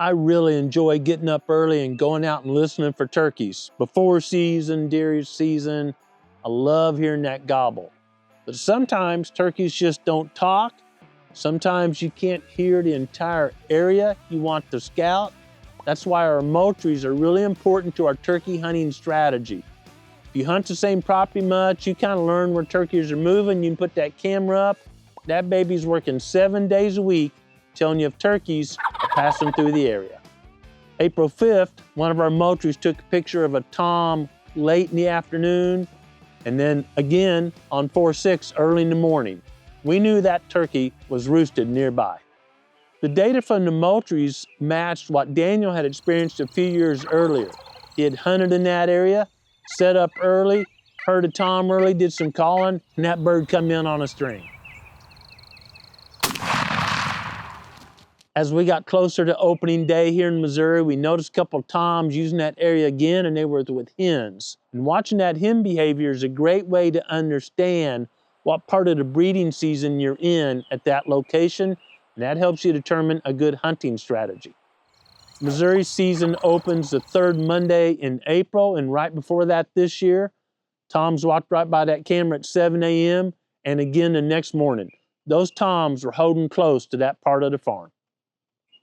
I really enjoy getting up early and going out and listening for turkeys. Before season, deer season, I love hearing that gobble. But sometimes turkeys just don't talk. Sometimes you can't hear the entire area you want to scout. That's why our moultries are really important to our turkey hunting strategy. If you hunt the same property much, you kind of learn where turkeys are moving. You can put that camera up. That baby's working 7 days a week, telling you if turkeys are passing through the area. April 5th, one of our moultries took a picture of a tom late in the afternoon, and then again on 4/6 early in the morning. We knew that turkey was roosted nearby. The data from the moultries matched what Daniel had experienced a few years earlier. He had hunted in that area, set up early, heard a tom early, did some calling, and that bird come in on a string. As we got closer to opening day here in Missouri, we noticed a couple of toms using that area again, and they were with hens. And watching that hen behavior is a great way to understand what part of the breeding season you're in at that location, and that helps you determine a good hunting strategy. Missouri season opens the third Monday in April, and right before that this year, toms walked right by that camera at 7 a.m. and again the next morning. Those toms were holding close to that part of the farm.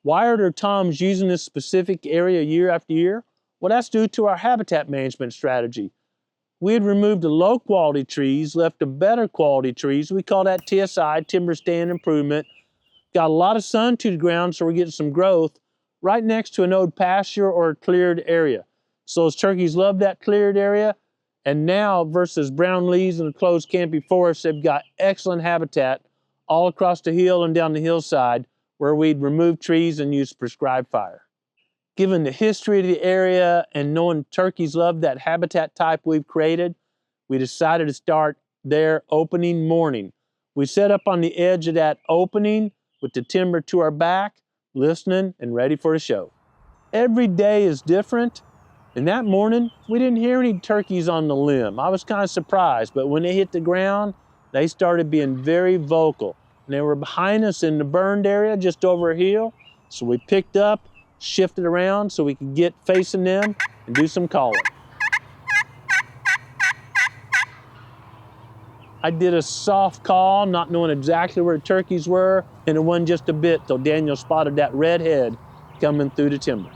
Why are there toms using this specific area year after year? Well, that's due to our habitat management strategy. We had removed the low quality trees, left the better quality trees. We call that TSI, timber stand improvement. Got a lot of sun to the ground, so we're getting some growth right next to an old pasture or a cleared area. So those turkeys love that cleared area. And now versus brown leaves and a closed campy forest, they've got excellent habitat all across the hill and down the hillside where we'd remove trees and use prescribed fire. Given the history of the area and knowing turkeys love that habitat type we've created, we decided to start there opening morning. We set up on the edge of that opening with the timber to our back, listening and ready for a show. Every day is different, and that morning we didn't hear any turkeys on the limb. I was kind of surprised, but when they hit the ground, they started being very vocal. And they were behind us in the burned area just over a hill, so we picked up, shifted around so we could get facing them and do some calling. I did a soft call, not knowing exactly where the turkeys were, and it wasn't just a bit till Daniel spotted that red head coming through the timber.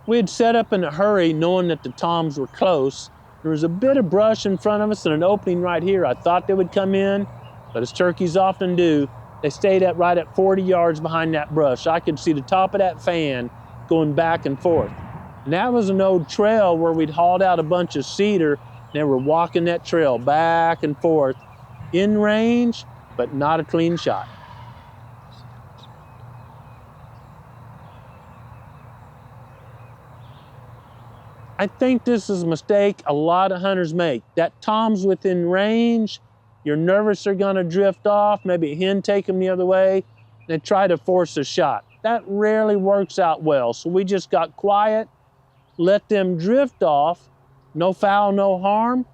We had set up in a hurry knowing that the toms were close. There was a bit of brush in front of us and an opening right here. I thought they would come in, but as turkeys often do, they stayed right at 40 yards behind that brush. I could see the top of that fan going back and forth. And that was an old trail where we'd hauled out a bunch of cedar, and they were walking that trail back and forth in range, but not a clean shot. I think this is a mistake a lot of hunters make. That tom's within range, you're nervous they're gonna drift off, maybe a hen take them the other way, they try to force a shot. That rarely works out well, so we just got quiet, let them drift off, no foul, no harm,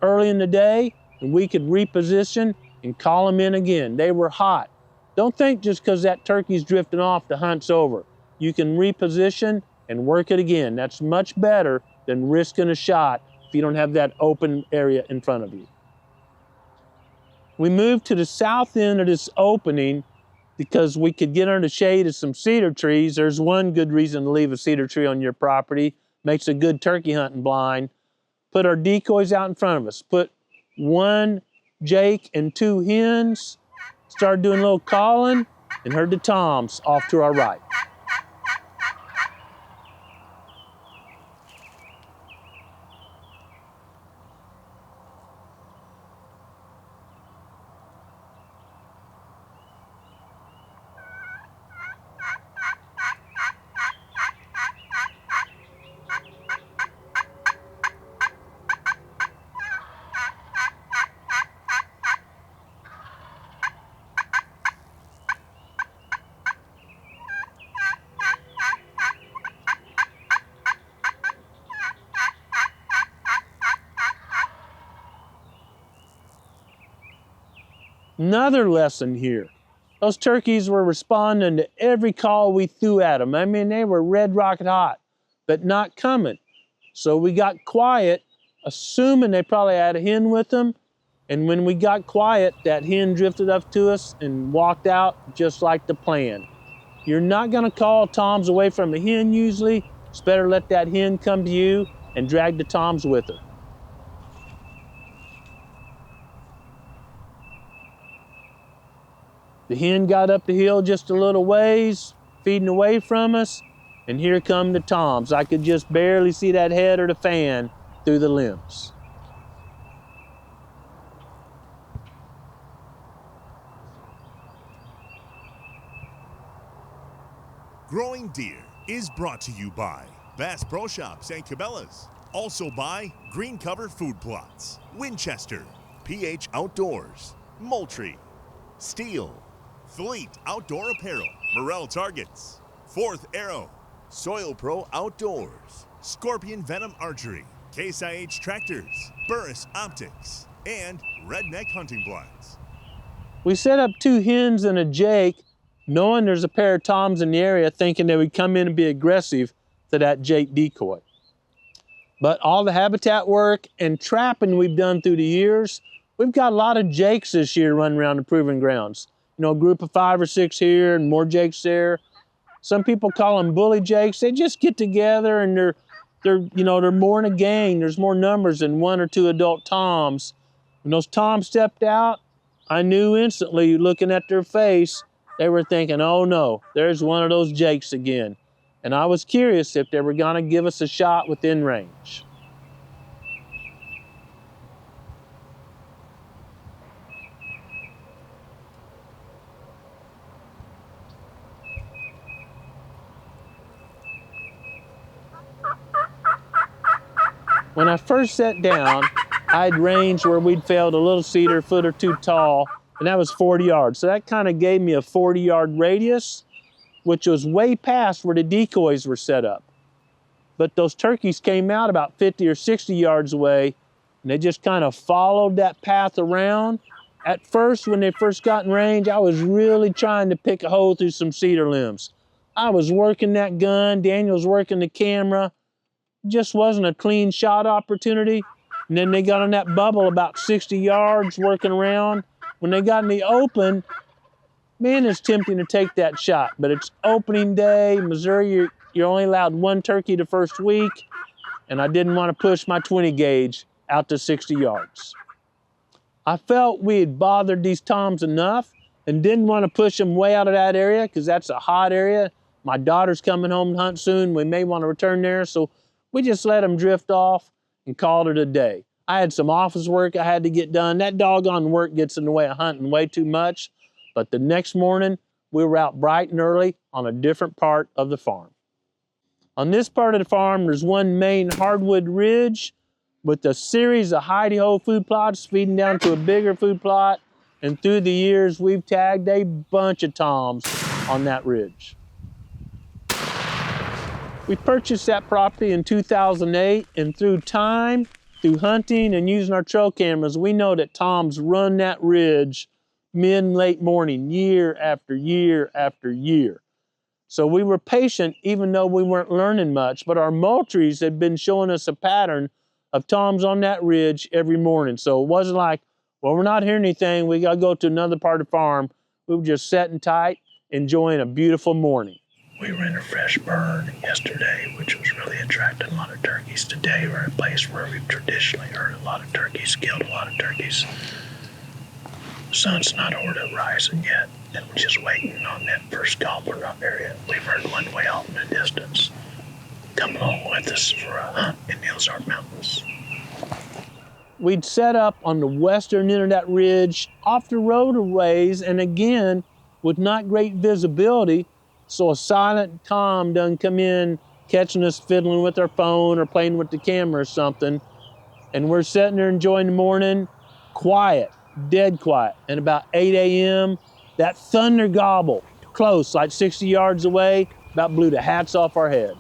early in the day, and we could reposition and call them in again. They were hot. Don't think just because that turkey's drifting off, the hunt's over. You can reposition and work it again. That's much better than risking a shot if you don't have that open area in front of you. We moved to the south end of this opening because we could get under the shade of some cedar trees. There's one good reason to leave a cedar tree on your property. Makes a good turkey hunting blind. Put our decoys out in front of us. Put 1 Jake and 2 hens. Started doing a little calling and heard the toms off to our right. Another lesson here. Those turkeys were responding to every call we threw at them. I mean, they were red rocket hot, but not coming. So we got quiet, assuming they probably had a hen with them. And when we got quiet, that hen drifted up to us and walked out just like the plan. You're not gonna call toms away from a hen usually. It's better let that hen come to you and drag the toms with her. The hen got up the hill just a little ways, feeding away from us, and here come the toms. I could just barely see that head or the fan through the limbs. Growing Deer is brought to you by Bass Pro Shops and Cabela's. Also by Green Cover Food Plots, Winchester, PH Outdoors, Moultrie, Steel, Fleet Outdoor Apparel, Morel Targets, Fourth Arrow, Soil Pro Outdoors, Scorpion Venom Archery, Case IH Tractors, Burris Optics, and Redneck Hunting Blinds. We set up 2 hens and a jake, knowing there's a pair of toms in the area, thinking they would come in and be aggressive to that jake decoy. But all the habitat work and trapping we've done through the years, we've got a lot of jakes this year running around the proving grounds. You know, a group of 5 or 6 here and more jakes there. Some people call them bully jakes. They just get together and they're more in a gang. There's more numbers than 1 or 2 adult toms. When those toms stepped out, I knew instantly, looking at their face, they were thinking, oh no, there's one of those jakes again. And I was curious if they were gonna give us a shot within range. When I first sat down, I'd ranged where we'd felled a little cedar, 1 foot or 2 tall, and that was 40 yards. So that kind of gave me a 40-yard radius, which was way past where the decoys were set up. But those turkeys came out about 50 or 60 yards away, and they just kind of followed that path around. At first, when they first got in range, I was really trying to pick a hole through some cedar limbs. I was working that gun, Daniel's working the camera. Just wasn't a clean shot opportunity. And then they got on that bubble about 60 yards working around. When they got in the open, man, it's tempting to take that shot, but it's opening day. Missouri, you're only allowed 1 turkey the first week, and I didn't want to push my 20 gauge out to 60 yards. I felt we had bothered these toms enough and didn't want to push them way out of that area because that's a hot area. My daughter's coming home to hunt soon. We may want to return there, so we just let them drift off and called it a day. I had some office work I had to get done. That doggone work gets in the way of hunting way too much. But the next morning, we were out bright and early on a different part of the farm. On this part of the farm, there's one main hardwood ridge with a series of hidey-hole food plots feeding down to a bigger food plot. And through the years, we've tagged a bunch of toms on that ridge. We purchased that property in 2008, and through time, through hunting and using our trail cameras, we know that toms run that ridge mid and late morning, year after year after year. So we were patient even though we weren't learning much, but our moultries had been showing us a pattern of toms on that ridge every morning. So it wasn't like, well, we're not hearing anything, we gotta go to another part of the farm. We were just sitting tight, enjoying a beautiful morning. We were in a fresh burn yesterday, which was really attracting a lot of turkeys. Today we're in a place where we've traditionally heard a lot of turkeys, killed a lot of turkeys. The sun's not over the horizon yet, and we're just waiting on that first gobbler up area. We've heard one way out in the distance. Come along with us for a hunt in the Ozark Mountains. We'd set up on the western end of that ridge, off the road a ways, and again, with not great visibility, so a silent tom done come in, catching us fiddling with our phone or playing with the camera or something, and we're sitting there enjoying the morning, quiet, dead quiet. And about 8 a.m., that thunder gobble, close, like 60 yards away, about blew the hats off our head.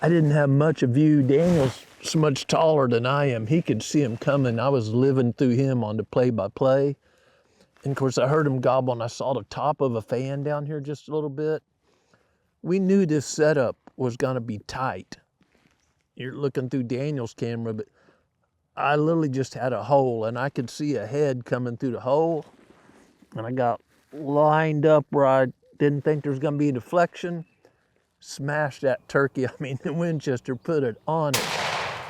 I didn't have much of view. Daniel's so much taller than I am. He could see him coming. I was living through him on the play-by-play. And of course, I heard him gobble, and I saw the top of a fan down here just a little bit. We knew this setup was gonna be tight. You're looking through Daniel's camera, but I literally just had a hole, and I could see a head coming through the hole. And I got lined up where I didn't think there was gonna be a deflection. Smashed that turkey. I mean, the Winchester put it on it.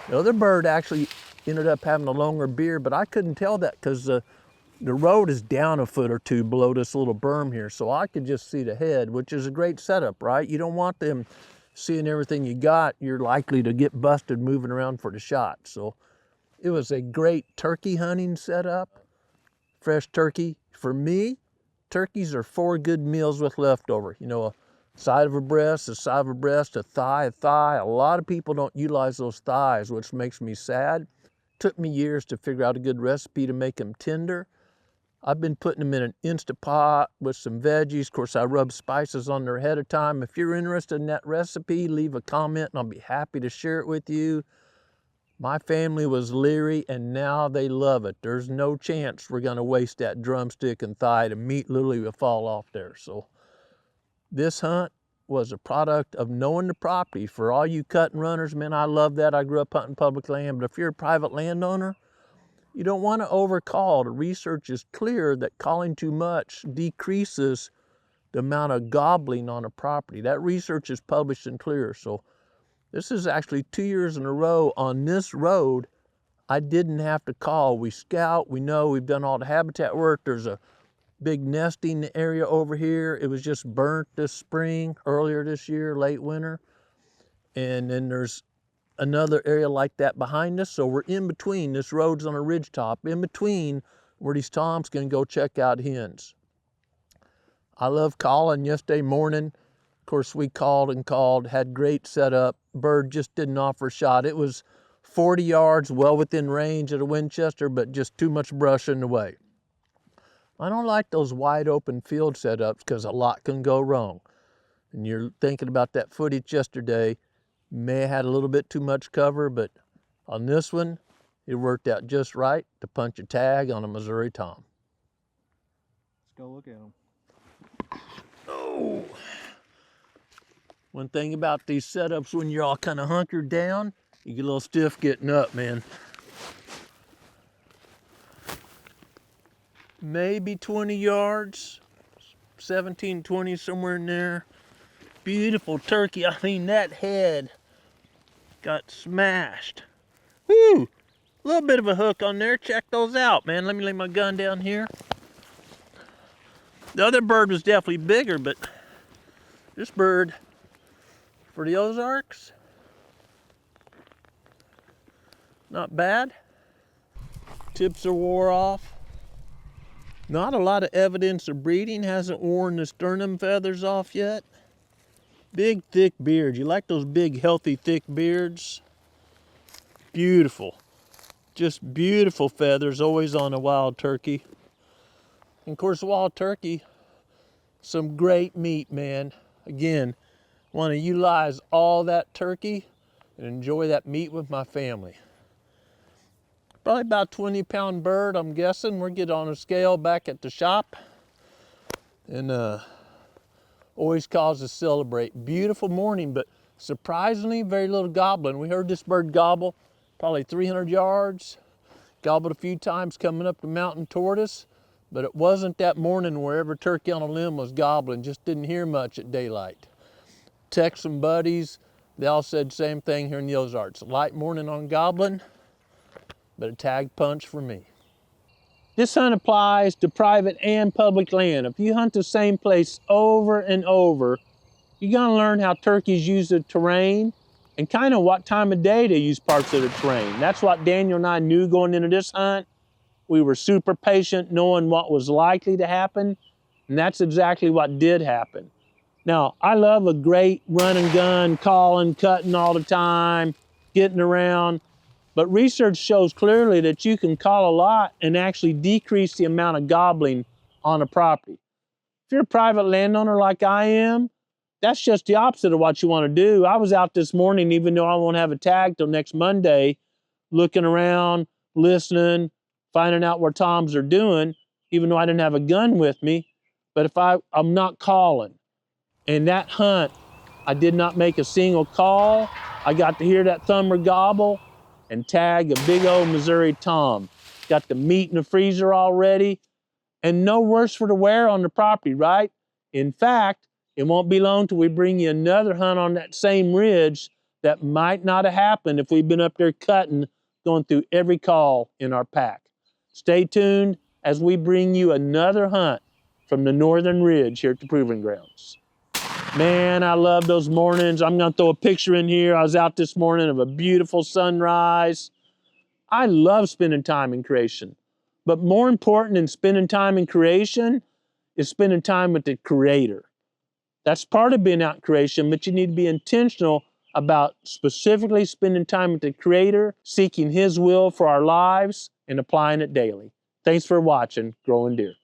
The other bird actually ended up having a longer beard, but I couldn't tell that because the road is down a foot or two below this little berm here, so I could just see the head, which is a great setup, right? You don't want them seeing everything you got. You're likely to get busted moving around for the shot. So it was a great turkey hunting setup. Fresh turkey. For me, turkeys are 4 good meals with leftover. You know, a side of a breast, a side of a breast, a thigh, a thigh. A lot of people don't utilize those thighs, which makes me sad. Took me years to figure out a good recipe to make them tender. I've been putting them in an Instapot with some veggies. Of course, I rub spices on there ahead of time. If you're interested in that recipe, leave a comment and I'll be happy to share it with you. My family was leery and now they love it. There's no chance we're gonna waste that drumstick and thigh. The meat literally will fall off there. So this hunt was a product of knowing the property. For all you cut and runners, man, I love that. I grew up hunting public land, but if you're a private landowner, you don't want to overcall. The research is clear that calling too much decreases the amount of gobbling on a property. That research is published and clear. So this is actually 2 years in a row on this road. I didn't have to call. We scout, we know, we've done all the habitat work. There's a big nesting area over here. It was just burnt this spring, earlier this year, late winter. And then there's another area like that behind us. So we're in between. This road's on a ridge top, in between where these toms can go check out hens. I love calling. Yesterday morning, of course, we called and called, had great setup. Bird just didn't offer a shot. It was 40 yards, well within range at a Winchester, but just too much brush in the way. I don't like those wide open field setups because a lot can go wrong. And you're thinking about that footage yesterday, may have had a little bit too much cover, but on this one, it worked out just right to punch a tag on a Missouri Tom. Let's go look at him. Oh. One thing about these setups, when you're all kind of hunkered down, you get a little stiff getting up, man. Maybe 20 yards, 17, 20, somewhere in there. Beautiful turkey. I mean, that head got smashed. Woo! A little bit of a hook on there. Check those out, man. Let me lay my gun down here. The other bird was definitely bigger, but this bird, for the Ozarks, not bad. Tips are wore off. Not a lot of evidence of breeding. Hasn't worn the sternum feathers off yet. Big, thick beard. You like those big, healthy, thick beards? Beautiful. Just beautiful feathers, always on a wild turkey. And of course, wild turkey, some great meat, man. Again, want to utilize all that turkey and enjoy that meat with my family. Probably about 20-pound bird, I'm guessing. We'll get on a scale back at the shop. And always cause to celebrate. Beautiful morning, but surprisingly, very little gobbling. We heard this bird gobble, probably 300 yards. Gobbled a few times coming up the mountain toward us, but it wasn't that morning where every turkey on a limb was gobbling. Just didn't hear much at daylight. Text some buddies, they all said same thing here in the Ozarks. Light morning on gobbling, but a tag punch for me. This hunt applies to private and public land. If you hunt the same place over and over, you're gonna learn how turkeys use the terrain and kind of what time of day they use parts of the terrain. That's what Daniel and I knew going into this hunt. We were super patient knowing what was likely to happen, and that's exactly what did happen. Now, I love a great run and gun, calling, cutting all the time, getting around. But research shows clearly that you can call a lot and actually decrease the amount of gobbling on a property. If you're a private landowner like I am, That's just the opposite of what you want to do. I was out this morning, even though I won't have a tag till next Monday, looking around, listening, finding out what toms are doing, even though I didn't have a gun with me. But if I'm not calling. And that hunt, I did not make a single call. I got to hear that thumber gobble and tag a big old Missouri tom. Got the meat in the freezer already, and no worse for the wear on the property, right? In fact, it won't be long till we bring you another hunt on that same ridge that might not have happened if we'd been up there cutting, going through every call in our pack. Stay tuned as we bring you another hunt from the northern ridge here at the Proving Grounds. Man, I love those mornings. I'm gonna throw a picture in here. I was out this morning of a beautiful sunrise. I love spending time in creation. But more important than spending time in creation is spending time with the Creator. That's part of being out in creation, but you need to be intentional about specifically spending time with the Creator, seeking His will for our lives, and applying it daily. Thanks for watching Growing Deer.